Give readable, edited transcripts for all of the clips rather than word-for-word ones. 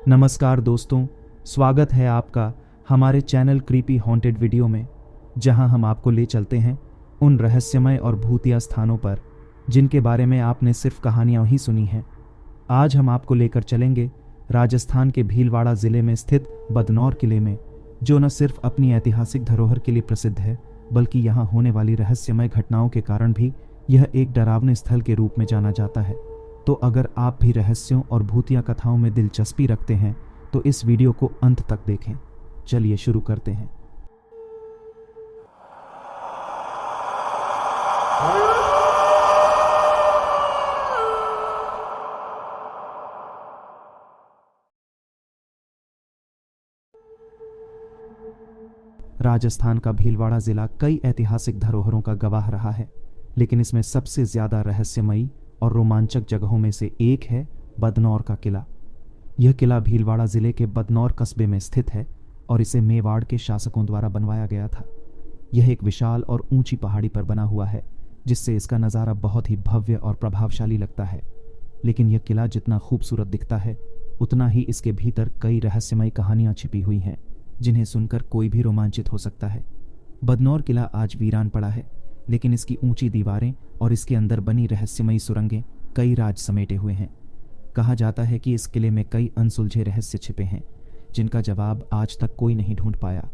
नमस्कार दोस्तों, स्वागत है आपका हमारे चैनल क्रीपी हॉन्टेड वीडियो में, जहां हम आपको ले चलते हैं उन रहस्यमय और भूतिया स्थानों पर जिनके बारे में आपने सिर्फ कहानियां ही सुनी हैं। आज हम आपको लेकर चलेंगे राजस्थान के भीलवाड़ा ज़िले में स्थित बदनौर किले में, जो न सिर्फ अपनी ऐतिहासिक धरोहर के लिए प्रसिद्ध है, बल्कि यहाँ होने वाली रहस्यमय घटनाओं के कारण भी यह एक डरावने स्थल के रूप में जाना जाता है। तो अगर आप भी रहस्यों और भूतिया कथाओं में दिलचस्पी रखते हैं तो इस वीडियो को अंत तक देखें। चलिए शुरू करते हैं। राजस्थान का भीलवाड़ा जिला कई ऐतिहासिक धरोहरों का गवाह रहा है, लेकिन इसमें सबसे ज्यादा रहस्यमयी और रोमांचक जगहों में से एक है बदनौर का किला। यह किला भीलवाड़ा जिले के बदनौर कस्बे में स्थित है और इसे मेवाड़ के शासकों द्वारा बनवाया गया था। यह एक विशाल और ऊंची पहाड़ी पर बना हुआ है, जिससे इसका नज़ारा बहुत ही भव्य और प्रभावशाली लगता है। लेकिन यह किला जितना खूबसूरत दिखता है, उतना ही इसके भीतर कई रहस्यमयी कहानियां छिपी हुई हैं, जिन्हें सुनकर कोई भी रोमांचित हो सकता है। बदनौर किला आज वीरान पड़ा है, लेकिन इसकी ऊंची दीवारें और इसके अंदर बनी रहस्यमयी सुरंगें कई राज समेटे हुए हैं। कहा जाता है कि इस किले में कई अनसुलझे रहस्य छिपे हैं, जिनका जवाब आज तक कोई नहीं ढूंढ पाया।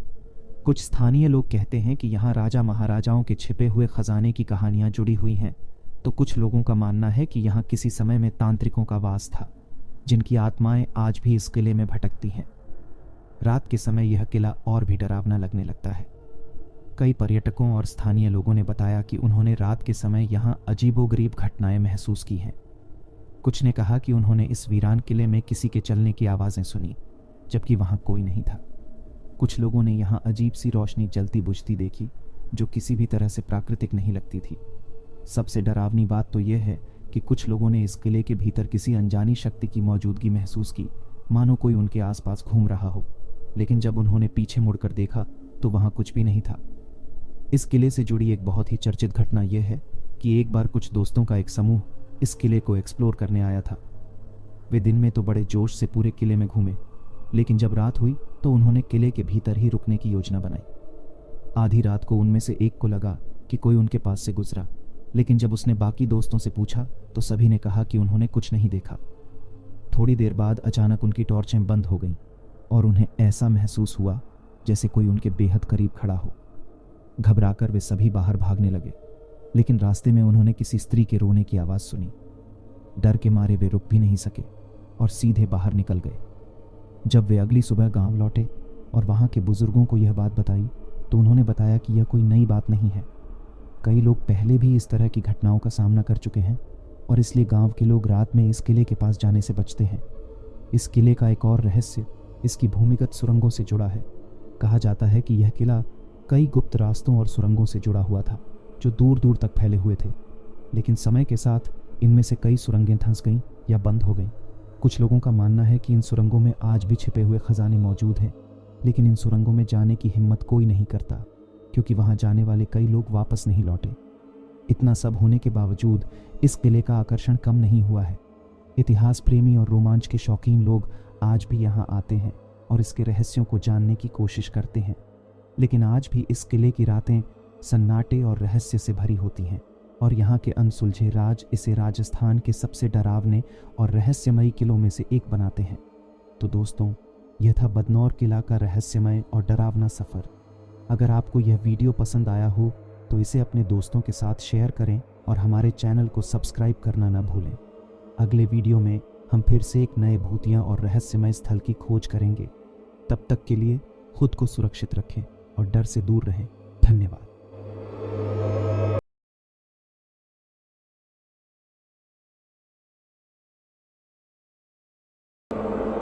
कुछ स्थानीय लोग कहते हैं कि यहाँ राजा महाराजाओं के छिपे हुए खजाने की कहानियां जुड़ी हुई हैं, तो कुछ लोगों का मानना है कि यहाँ किसी समय में तांत्रिकों का वास था, जिनकी आत्माएं आज भी इस किले में भटकती हैं। रात के समय यह किला और भी डरावना लगने लगता है। कई पर्यटकों और स्थानीय लोगों ने बताया कि उन्होंने रात के समय यहाँ अजीबोगरीब घटनाएं महसूस की हैं। कुछ ने कहा कि उन्होंने इस वीरान किले में किसी के चलने की आवाज़ें सुनी, जबकि वहाँ कोई नहीं था। कुछ लोगों ने यहाँ अजीब सी रोशनी जलती बुझती देखी, जो किसी भी तरह से प्राकृतिक नहीं लगती थी। सबसे डरावनी बात तो यह है कि कुछ लोगों ने इस किले के भीतर किसी अनजानी शक्ति की मौजूदगी महसूस की, मानो कोई उनके आसपास घूम रहा हो। लेकिन जब उन्होंने पीछे मुड़कर देखा तो वहाँ कुछ भी नहीं था। इस किले से जुड़ी एक बहुत ही चर्चित घटना यह है कि एक बार कुछ दोस्तों का एक समूह इस किले को एक्सप्लोर करने आया था। वे दिन में तो बड़े जोश से पूरे किले में घूमे, लेकिन जब रात हुई तो उन्होंने किले के भीतर ही रुकने की योजना बनाई। आधी रात को उनमें से एक को लगा कि कोई उनके पास से गुजरा, लेकिन जब उसने बाकी दोस्तों से पूछा तो सभी ने कहा कि उन्होंने कुछ नहीं देखा। थोड़ी देर बाद अचानक उनकी टॉर्चें बंद हो गईं और उन्हें ऐसा महसूस हुआ जैसे कोई उनके बेहद करीब खड़ा हो। घबराकर वे सभी बाहर भागने लगे, लेकिन रास्ते में उन्होंने किसी स्त्री के रोने की आवाज़ सुनी। डर के मारे वे रुक भी नहीं सके और सीधे बाहर निकल गए। जब वे अगली सुबह गांव लौटे और वहां के बुजुर्गों को यह बात बताई तो उन्होंने बताया कि यह कोई नई बात नहीं है। कई लोग पहले भी इस तरह की घटनाओं का सामना कर चुके हैं और इसलिए गांव के लोग रात में इस किले के पास जाने से बचते हैं। इस किले का एक और रहस्य इसकी भूमिगत सुरंगों से जुड़ा है। कहा जाता है कि यह किला कई गुप्त रास्तों और सुरंगों से जुड़ा हुआ था, जो दूर दूर तक फैले हुए थे। लेकिन समय के साथ इनमें से कई सुरंगें धंस गईं या बंद हो गईं। कुछ लोगों का मानना है कि इन सुरंगों में आज भी छिपे हुए खजाने मौजूद हैं, लेकिन इन सुरंगों में जाने की हिम्मत कोई नहीं करता, क्योंकि वहां जाने वाले कई लोग वापस नहीं लौटे। इतना सब होने के बावजूद इस किले का आकर्षण कम नहीं हुआ है। इतिहास प्रेमी और रोमांच के शौकीन लोग आज भी यहाँ आते हैं और इसके रहस्यों को जानने की कोशिश करते हैं। लेकिन आज भी इस किले की रातें सन्नाटे और रहस्य से भरी होती हैं और यहाँ के अनसुलझे राज इसे राजस्थान के सबसे डरावने और रहस्यमयी किलों में से एक बनाते हैं। तो दोस्तों, यह था बदनौर किला का रहस्यमय और डरावना सफ़र। अगर आपको यह वीडियो पसंद आया हो तो इसे अपने दोस्तों के साथ शेयर करें और हमारे चैनल को सब्सक्राइब करना न भूलें। अगले वीडियो में हम फिर से एक नए भूतिया और रहस्यमय स्थल की खोज करेंगे। तब तक के लिए खुद को सुरक्षित रखें और डर से दूर रहें। धन्यवाद।